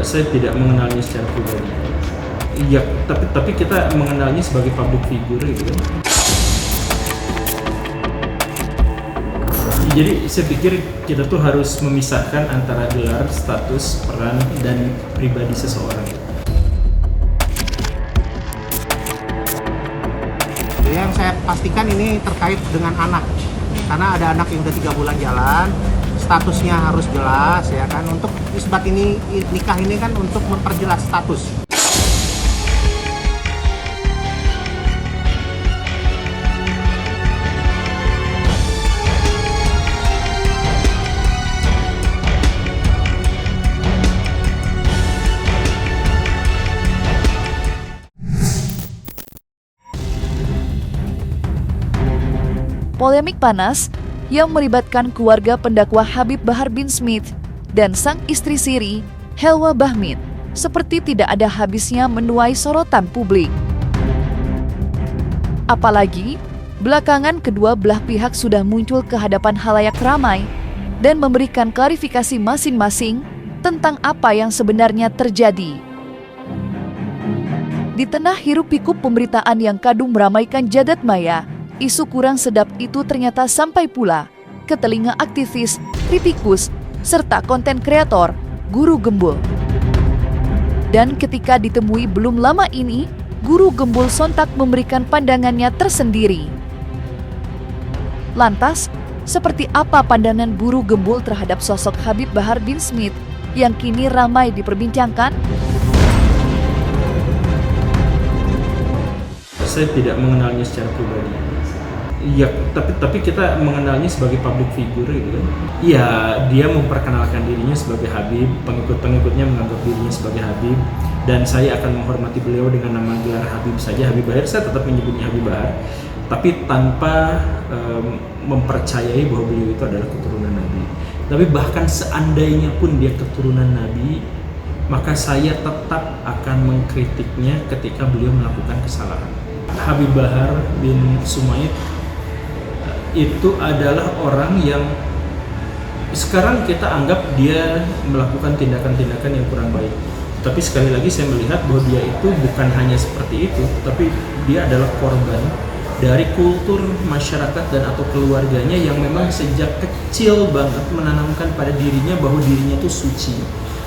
Saya tidak mengenalnya secara pribadi. Iya, tapi kita mengenalnya sebagai public figure gitu kan. Jadi saya pikir kita tuh harus memisahkan antara gelar, status, peran, dan pribadi seseorang. Yang saya pastikan ini terkait dengan anak, karena ada anak yang udah 3 bulan jalan, statusnya harus jelas ya kan. Untuk isbat ini, nikah ini kan untuk memperjelas status. Polemik panas yang melibatkan keluarga pendakwa Habib Bahar bin Smith dan sang istri siri, Helwa Bahmid, seperti tidak ada habisnya menuai sorotan publik. Apalagi, belakangan kedua belah pihak sudah muncul ke hadapan khalayak ramai dan memberikan klarifikasi masing-masing tentang apa yang sebenarnya terjadi. Di tengah hiruk-pikuk pemberitaan yang kadung meramaikan jagat maya, isu kurang sedap itu ternyata sampai pula ke telinga aktivis, kritikus, serta konten kreator, Guru Gembul. Dan ketika ditemui belum lama ini, Guru Gembul sontak memberikan pandangannya tersendiri. Lantas, seperti apa pandangan Guru Gembul terhadap sosok Habib Bahar bin Smith yang kini ramai diperbincangkan? Saya tidak mengenalnya secara pribadi. Iya, tapi kita mengenalnya sebagai public figure gitu kan. Iya, dia memperkenalkan dirinya sebagai Habib, pengikut-pengikutnya menganggap dirinya sebagai Habib, dan saya akan menghormati beliau dengan nama gelar Habib saja, Habib Bahar. Saya tetap menyebutnya Habib Bahar, tapi tanpa mempercayai bahwa beliau itu adalah keturunan Nabi. Tapi bahkan seandainya pun dia keturunan Nabi, maka saya tetap akan mengkritiknya ketika beliau melakukan kesalahan. Habib Bahar bin Sumaid itu adalah orang yang sekarang kita anggap dia melakukan tindakan-tindakan yang kurang baik. Tapi sekali lagi saya melihat bahwa dia itu bukan hanya seperti itu, tapi dia adalah korban dari kultur masyarakat dan atau keluarganya yang memang sejak kecil banget menanamkan pada dirinya bahwa dirinya itu suci.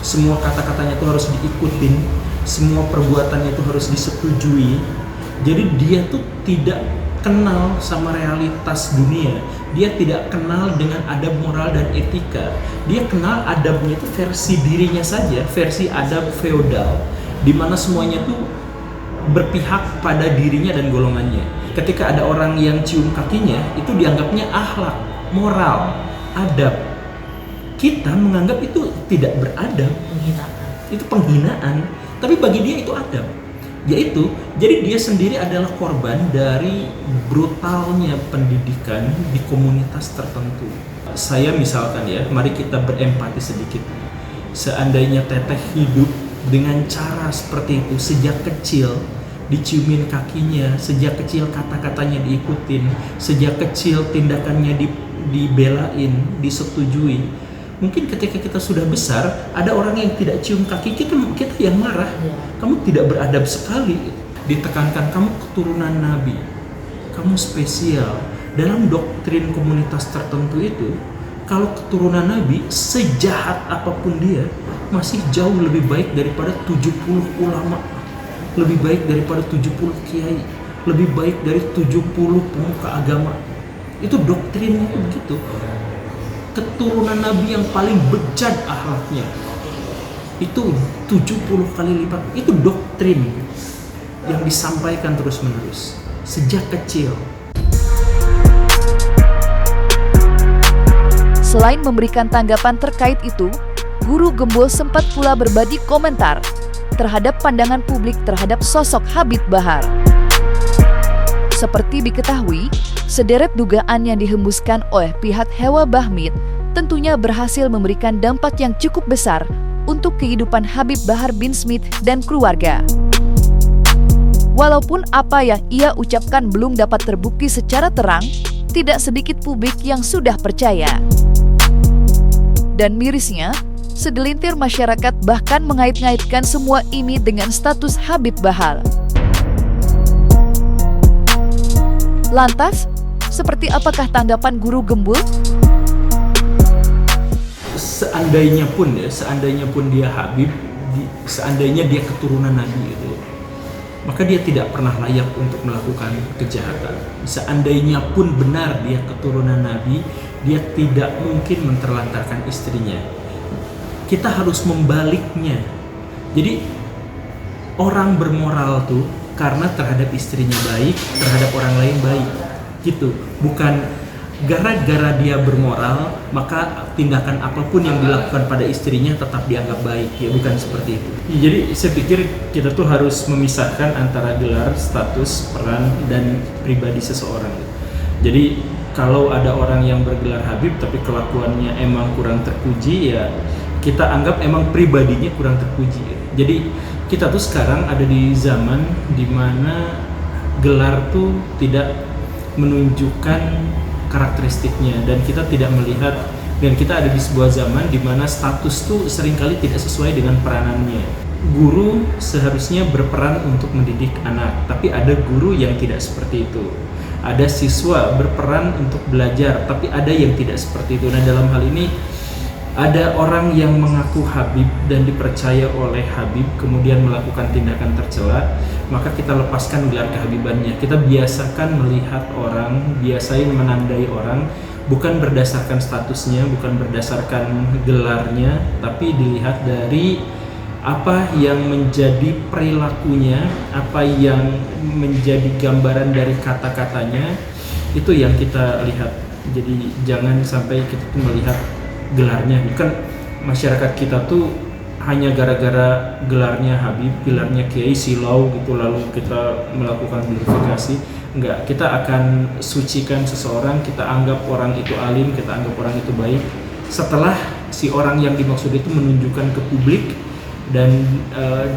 Semua kata-katanya itu harus diikutin, semua perbuatannya itu harus disetujui. Jadi dia tuh tidak kenal sama realitas dunia, dia tidak kenal dengan adab moral dan etika. Dia kenal adabnya itu versi dirinya saja, versi adab feodal, di mana semuanya tuh berpihak pada dirinya dan golongannya. Ketika ada orang yang cium kakinya, itu dianggapnya akhlak, moral, adab. Kita menganggap itu tidak beradab, itu penghinaan. Tapi bagi dia itu adab. Jadi dia sendiri adalah korban dari brutalnya pendidikan di komunitas tertentu. Saya misalkan ya, mari kita berempati sedikit. Seandainya Teteh hidup dengan cara seperti itu sejak kecil, diciumin kakinya, sejak kecil kata-katanya diikutin, sejak kecil tindakannya dibelain, disetujui. Mungkin ketika kita sudah besar, ada orang yang tidak cium kaki kita yang marah. Kamu tidak beradab sekali. Ditekankan kamu keturunan Nabi, kamu spesial. Dalam doktrin komunitas tertentu itu, kalau keturunan Nabi, sejahat apapun dia, masih jauh lebih baik daripada 70 ulama, lebih baik daripada 70 kiai, lebih baik dari 70 pemuka agama. Itu doktrinnya begitu. Keturunan Nabi yang paling bejat akhlaknya itu 70 kali lipat. Itu doktrin yang disampaikan terus-menerus sejak kecil. Selain memberikan tanggapan terkait itu, Guru Gembul sempat pula berbagi komentar terhadap pandangan publik terhadap sosok Habib Bahar. Seperti diketahui, sederet dugaan yang dihembuskan oleh pihak Helwa Bahmid tentunya berhasil memberikan dampak yang cukup besar untuk kehidupan Habib Bahar bin Smith dan keluarga. Walaupun apa yang ia ucapkan belum dapat terbukti secara terang, tidak sedikit publik yang sudah percaya. Dan mirisnya, segelintir masyarakat bahkan mengait-ngaitkan semua ini dengan status Habib Bahar. Lantas, seperti apakah tanggapan Guru Gembul? Seandainya pun dia Habib, seandainya dia keturunan Nabi itu, maka dia tidak pernah layak untuk melakukan kejahatan. Seandainya pun benar dia keturunan Nabi, dia tidak mungkin menterlantarkan istrinya. Kita harus membaliknya. Jadi orang bermoral tuh karena terhadap istrinya baik, terhadap orang lain baik, gitu. Bukan gara-gara dia bermoral maka tindakan apapun yang dilakukan pada istrinya tetap dianggap baik, ya bukan seperti itu. Jadi saya pikir kita tuh harus memisahkan antara gelar, status, peran, dan pribadi seseorang. Jadi kalau ada orang yang bergelar Habib tapi kelakuannya emang kurang terpuji, ya kita anggap emang pribadinya kurang terpuji. Jadi kita tuh sekarang ada di zaman dimana gelar tuh tidak menunjukkan karakteristiknya, dan kita tidak melihat, dan kita ada di sebuah zaman di mana status tuh seringkali tidak sesuai dengan peranannya. Guru seharusnya berperan untuk mendidik anak, tapi ada guru yang tidak seperti itu. Ada siswa berperan untuk belajar, tapi ada yang tidak seperti itu. Nah, dalam hal ini ada orang yang mengaku Habib dan dipercaya oleh Habib kemudian melakukan tindakan tercela, maka kita lepaskan gelar kehabibannya. Kita biasakan melihat orang, biasain menandai orang bukan berdasarkan statusnya, bukan berdasarkan gelarnya, tapi dilihat dari apa yang menjadi perilakunya, apa yang menjadi gambaran dari kata-katanya, itu yang kita lihat. Jadi jangan sampai kita tuh melihat gelarnya. Bukan masyarakat kita tuh hanya gara-gara gelarnya Habib, gelarnya Kiai Silau gitu, lalu kita melakukan glorifikasi. Enggak, kita akan sucikan seseorang, kita anggap orang itu alim, kita anggap orang itu baik setelah si orang yang dimaksud itu menunjukkan ke publik dan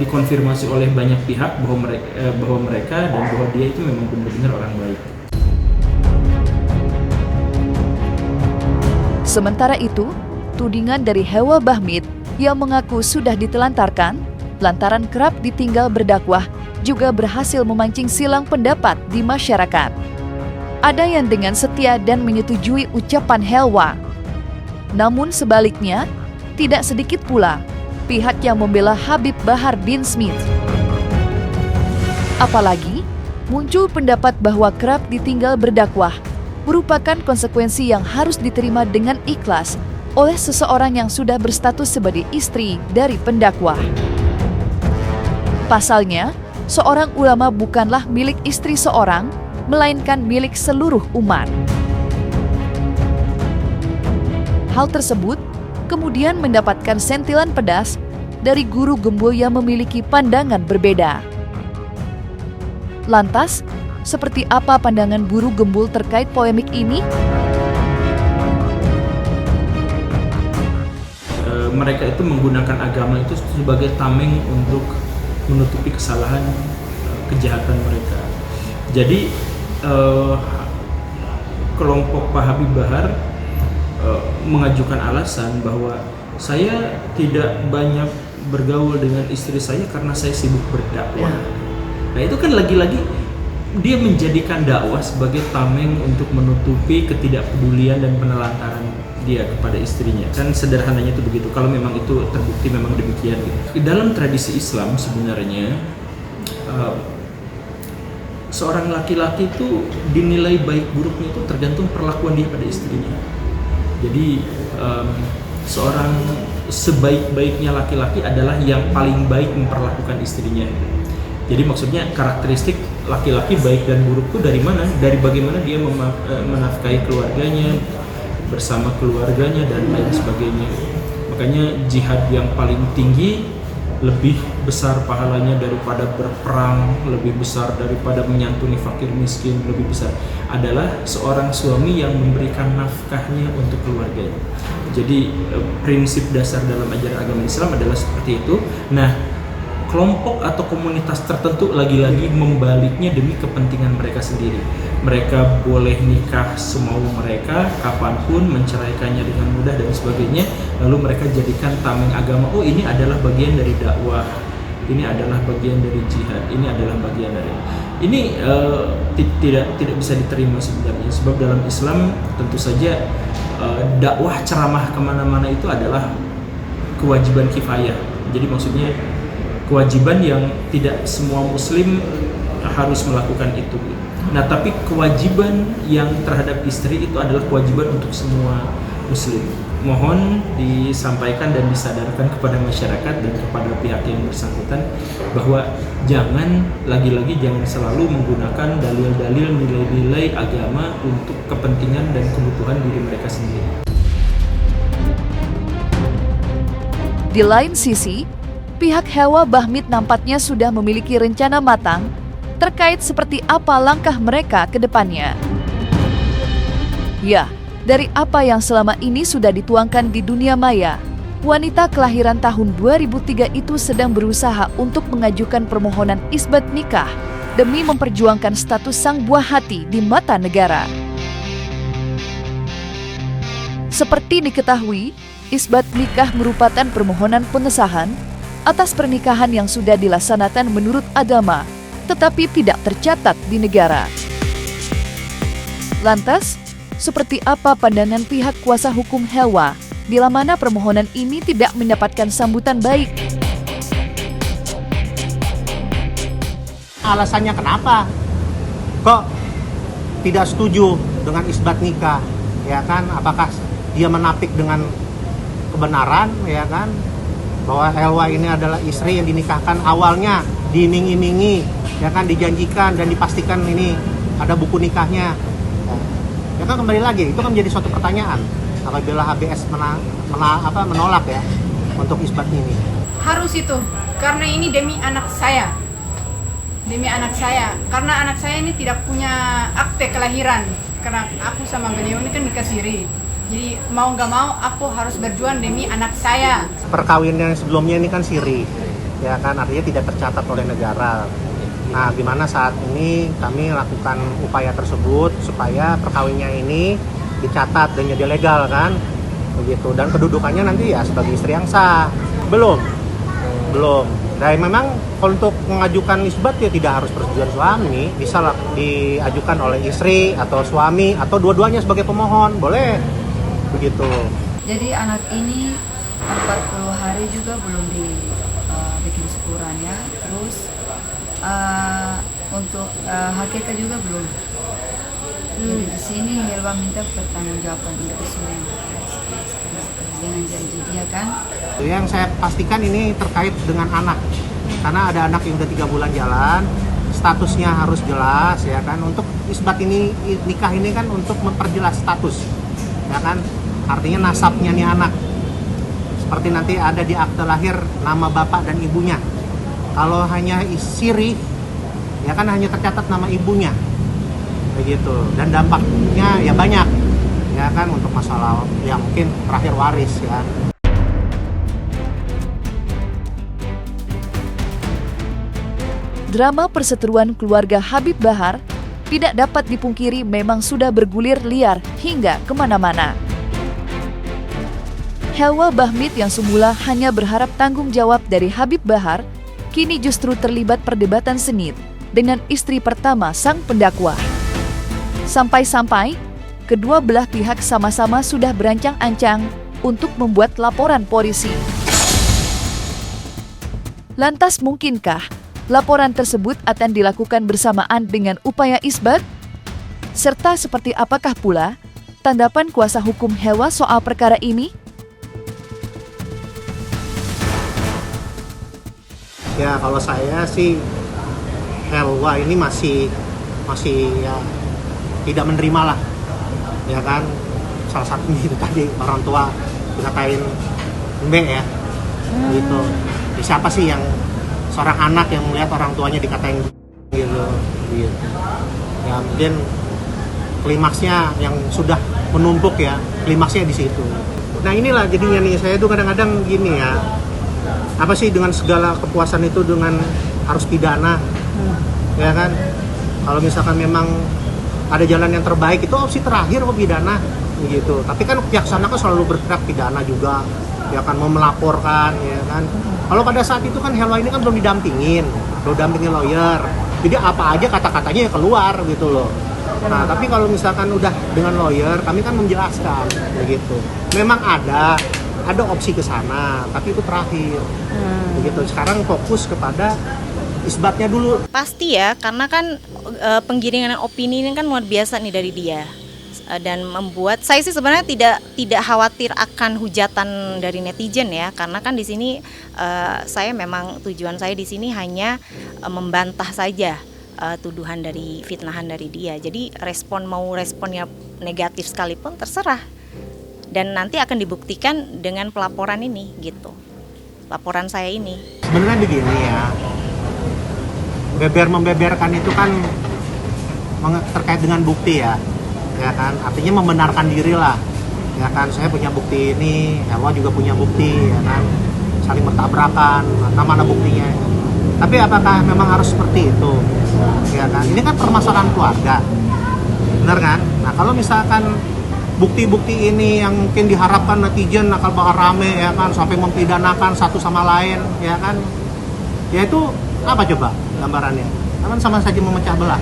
dikonfirmasi oleh banyak pihak bahwa mereka dan bahwa dia itu memang benar-benar orang baik. Sementara itu, tudingan dari Hewa Bahmid yang mengaku sudah ditelantarkan lantaran kerap ditinggal berdakwah juga berhasil memancing silang pendapat di masyarakat. Ada yang dengan setia dan menyetujui ucapan Hewa. Namun sebaliknya, tidak sedikit pula pihak yang membela Habib Bahar bin Smith. Apalagi, muncul pendapat bahwa kerap ditinggal berdakwah merupakan konsekuensi yang harus diterima dengan ikhlas oleh seseorang yang sudah berstatus sebagai istri dari pendakwah. Pasalnya, seorang ulama bukanlah milik istri seorang, melainkan milik seluruh umat. Hal tersebut kemudian mendapatkan sentilan pedas dari Guru Gembul yang memiliki pandangan berbeda. Lantas, seperti apa pandangan Guru Gembul terkait polemik ini? Mereka itu menggunakan agama itu sebagai tameng untuk menutupi kesalahan, kejahatan mereka. Jadi kelompok Pak Habib Bahar mengajukan alasan bahwa saya tidak banyak bergaul dengan istri saya karena saya sibuk berdakwah. Nah, itu kan lagi-lagi dia menjadikan dakwah sebagai tameng untuk menutupi ketidakpedulian dan penelantaran dia kepada istrinya. Kan sederhananya itu begitu, kalau memang itu terbukti memang demikian gitu. Dalam tradisi Islam sebenarnya seorang laki-laki itu dinilai baik buruknya itu tergantung perlakuan dia pada istrinya. Jadi seorang sebaik-baiknya laki-laki adalah yang paling baik memperlakukan istrinya. Jadi maksudnya karakteristik laki-laki baik dan buruk itu dari mana? Dari bagaimana dia menafkahi keluarganya, bersama keluarganya dan lain sebagainya. Makanya jihad yang paling tinggi lebih besar pahalanya daripada berperang, lebih besar daripada menyantuni fakir miskin, lebih besar adalah seorang suami yang memberikan nafkahnya untuk keluarganya. Jadi prinsip dasar dalam ajaran agama Islam adalah seperti itu. Nah, kelompok atau komunitas tertentu lagi-lagi membaliknya demi kepentingan mereka sendiri. mereka boleh nikah semau mereka, kapanpun, menceraikannya dengan mudah dan sebagainya. Lalu mereka jadikan tameng agama, oh ini adalah bagian dari dakwah, ini adalah bagian dari jihad, ini adalah bagian dari ini. Tidak bisa diterima sebenarnya, sebab dalam Islam tentu saja dakwah ceramah kemana-mana itu adalah kewajiban kifayah. Jadi maksudnya kewajiban yang tidak semua muslim harus melakukan itu. Nah, tapi kewajiban yang terhadap istri itu adalah kewajiban untuk semua muslim. Mohon disampaikan dan disadarkan kepada masyarakat dan kepada pihak yang bersangkutan bahwa jangan selalu menggunakan dalil-dalil nilai-nilai agama untuk kepentingan dan kebutuhan diri mereka sendiri. Di lain sisi, pihak Helwa Bahmit nampaknya sudah memiliki rencana matang terkait seperti apa langkah mereka ke depannya. Ya, dari apa yang selama ini sudah dituangkan di dunia maya, wanita kelahiran tahun 2003 itu sedang berusaha untuk mengajukan permohonan isbat nikah demi memperjuangkan status sang buah hati di mata negara. Seperti diketahui, isbat nikah merupakan permohonan pengesahan atas pernikahan yang sudah dilaksanakan menurut agama, tetapi tidak tercatat di negara. Lantas, seperti apa pandangan pihak kuasa hukum Helwa bila mana permohonan ini tidak mendapatkan sambutan baik? Alasannya kenapa? Kok tidak setuju dengan isbat nikah? Ya kan, apakah dia menapik dengan kebenaran, ya kan? Bahwa Helwa ini adalah istri yang dinikahkan awalnya diiming-imingi, ya kan, dijanjikan dan dipastikan ini ada buku nikahnya. Ya kan, kembali lagi itu kan menjadi suatu pertanyaan apabila HBS menolak ya untuk isbat ini. Harus itu, karena ini demi anak saya. Demi anak saya, karena anak saya ini tidak punya akte kelahiran. Karena aku sama beliau ini kan nikah siri. Jadi mau nggak mau aku harus berjuang demi anak saya. Perkawinan sebelumnya ini kan siri, ya kan, artinya tidak tercatat oleh negara. Nah, gimana saat ini kami lakukan upaya tersebut supaya perkawinnya ini dicatat dan jadi legal kan, begitu. Dan kedudukannya nanti ya sebagai istri yang sah. Belum. Dan memang untuk mengajukan isbat ya tidak harus persetujuan suami, bisa diajukan oleh istri atau suami atau dua-duanya sebagai pemohon, boleh. Begitu. Jadi anak ini 40 hari juga belum dibikin syukuran ya. Terus untuk hakikat juga belum. Jadi di sini Helwa minta pertanggungjawaban itu semua dengan janji dia kan. Yang saya pastikan ini terkait dengan anak, karena ada anak yang udah 3 bulan jalan, statusnya harus jelas ya kan. Untuk isbat ini, nikah ini kan untuk memperjelas status, ya kan. Artinya nasabnya nih anak, seperti nanti ada di akte lahir nama bapak dan ibunya. Kalau hanya siri, ya kan hanya tercatat nama ibunya, begitu. Dan dampaknya ya banyak, ya kan, untuk masalah yang mungkin terakhir waris ya. Drama perseteruan keluarga Habib Bahar tidak dapat dipungkiri memang sudah bergulir liar hingga kemana-mana. Helwa Bahmit yang semula hanya berharap tanggung jawab dari Habib Bahar, kini justru terlibat perdebatan sengit dengan istri pertama sang pendakwa. Sampai-sampai, kedua belah pihak sama-sama sudah berancang-ancang untuk membuat laporan polisi. Lantas mungkinkah laporan tersebut akan dilakukan bersamaan dengan upaya isbat? Serta seperti apakah pula tanggapan kuasa hukum Helwa soal perkara ini? Ya, kalau saya sih Helwa ini masih ya tidak menerima lah, ya kan. Salah satunya itu tadi orang tua dikatain mbek ya, gitu. Siapa sih yang seorang anak yang melihat orang tuanya dikatain gitu. Ya mungkin klimaksnya yang sudah menumpuk ya, klimaksnya di situ. Nah inilah jadinya nih, saya tuh kadang-kadang gini ya, apa sih dengan segala kepuasan itu dengan harus pidana, ya kan? Kalau misalkan memang ada jalan yang terbaik, itu opsi terakhir pidana begitu. Tapi kan pihak sana kan selalu bergerak pidana juga, ya kan, mau melaporkan, ya kan. Kalau pada saat itu kan Helwa ini kan belum didampingin lawyer, jadi apa aja kata-katanya ya keluar gitu loh. Nah, tapi kalau misalkan udah dengan lawyer, kami kan menjelaskan begitu. Memang ada opsi ke sana, tapi itu terakhir. Begitu. Sekarang fokus kepada isbatnya dulu. Pasti ya, karena kan penggiringan opini ini kan luar biasa nih dari dia. Dan membuat saya sih sebenarnya tidak khawatir akan hujatan dari netizen ya, karena kan di sini saya memang tujuan saya di sini hanya membantah saja tuduhan dari fitnahan dari dia. Jadi responnya negatif sekalipun terserah, dan nanti akan dibuktikan dengan pelaporan ini gitu, laporan saya ini. Sebenarnya begini ya, membeberkan itu kan terkait dengan bukti ya kan, artinya membenarkan diri lah, ya kan. Saya punya bukti ini, Helwa juga punya bukti, ya kan, saling bertabrakan, mana buktinya. Tapi apakah memang harus seperti itu, ya kan? Ini kan permasalahan keluarga, benar kan? Nah, kalau misalkan bukti-bukti ini yang mungkin diharapkan netizen akan bakal rame, ya kan, sampai mempidanakan satu sama lain, ya kan, ya itu apa coba gambarannya? Kan sama saja memecah belah,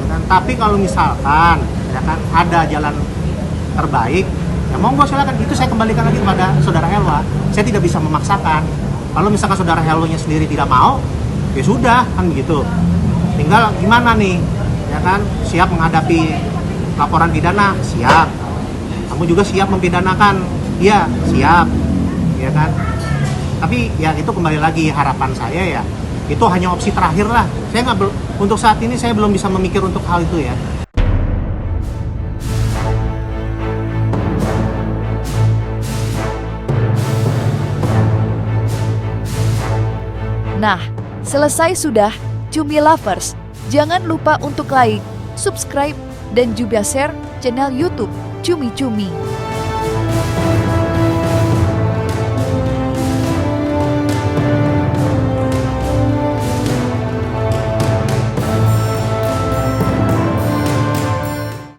ya kan? Tapi kalau misalkan, ya kan, ada jalan terbaik, ya monggo silakan. Itu saya kembalikan lagi kepada saudara Helwa. Saya tidak bisa memaksakan. Kalau misalkan saudara Helwanya sendiri tidak mau, ya sudah, kan begitu. Tinggal gimana nih, ya kan, siap menghadapi laporan pidana, siap. Kamu juga siap mempidanakan, iya, siap, ya kan. Tapi ya itu kembali lagi, harapan saya ya itu hanya opsi terakhir lah. Saya untuk saat ini saya belum bisa memikir untuk hal itu ya. Nah, selesai sudah Cumi Lovers. Jangan lupa untuk like, subscribe, dan juga share channel YouTube Cumi Cumi.